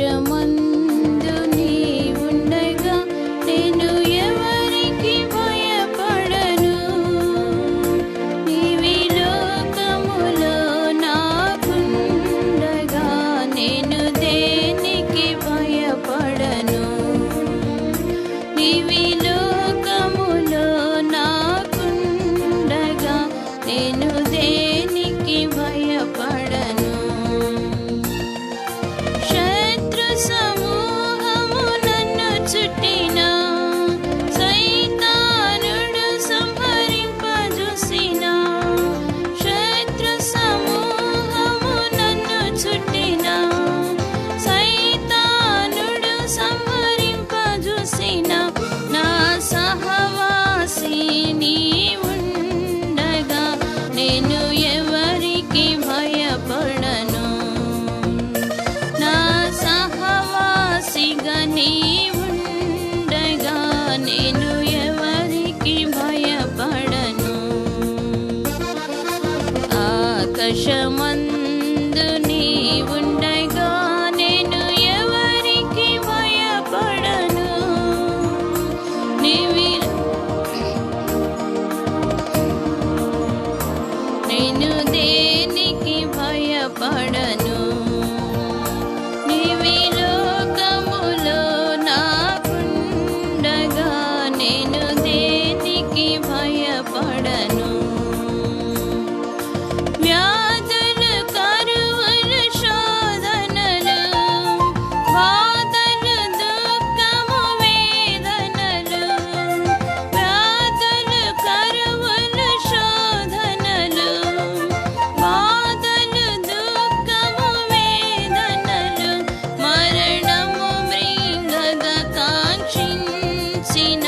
ఆకాశమందు నీవుండగా నేను ఎవరికి భయపడను. నీవి లోకములో నాకుండగా నేను దేనికి భయపడను. నీవి లోకములో నాకుండగా నేను దేనికి భయపడను. శత్రు సమూహము నన్ను చుట్టినా, సైతానుడు సంహరింపజూసినా. శత్రు సమూహము నన్ను చుట్టినా, సైతానుడు సంహరింపజూసినా. నా సహవాసి నీవుండగా నేను ఎవరికి భయపడను. నా సహవాసిగా నీవుండగా నేను ఎవరికి భయపడను. ఆకాశమందు నీవుండగా నేను ఎవరికి భయపడను. నీవి నేను దేనికి భయపడను. నీవి లోకములో నాకుండగా నేను దేనికి భయపడను. వ్యాధులు, కరువులు, శోధనలు, బాధలు, దుఃఖము, వేదనలు. వ్యాధులు, కరువులు, శోధనలు, బాధలు, దుఃఖము, వేదనలు. మరణము మృంగగా కాంక్షించిన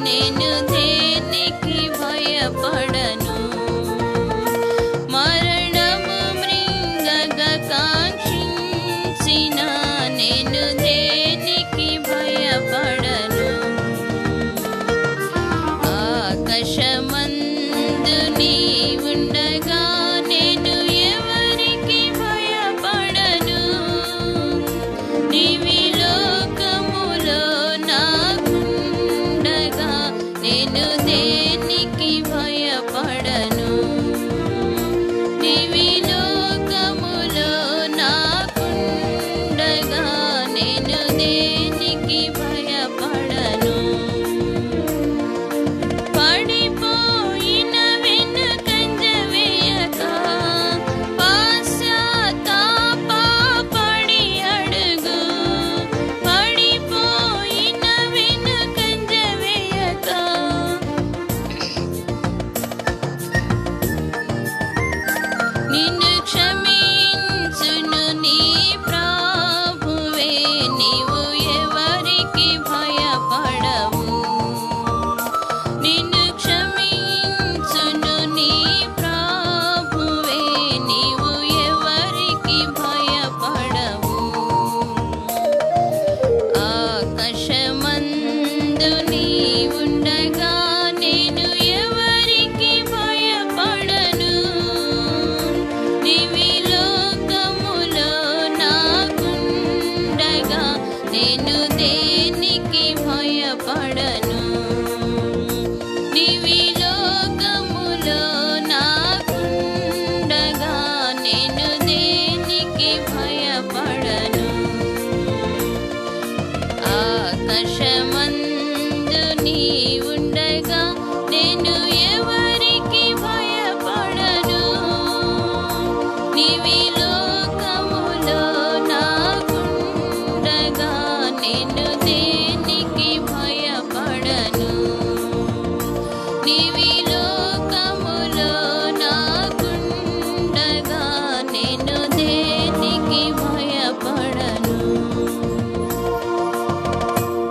నేను దేనికి భయపడను. మరణము మృంగగా కాంక్షించిన నేను దేనికి భయపడను. ఆకాశమందు నీవుండగా నేను ఎవరికి భయపడను. నీవి లోకములో నాకుండగా నేను దేనికి భయపడను. నీవి లోకములో నాకుండగా నేను దేనికి భయపడను. పడిపోయిన వెనుకంజ వేయక, పశ్చాత్తాపపడి అడుగు. పడిపోయిన వెనుకంజ వేయక, నిన్ను క్షమించును నీ ప్రభువే. నీవు ఎవరికి భయపడవు. నిన్ను క్షమించును నీ ప్రభువే. నీవు ఎవరికి భయపడవు. ఆకాశమందు నీవుండగా నేను ఎవరికి భయపడను. నీవి లోకములో నాకుండగా నేను దేనికి భయపడను.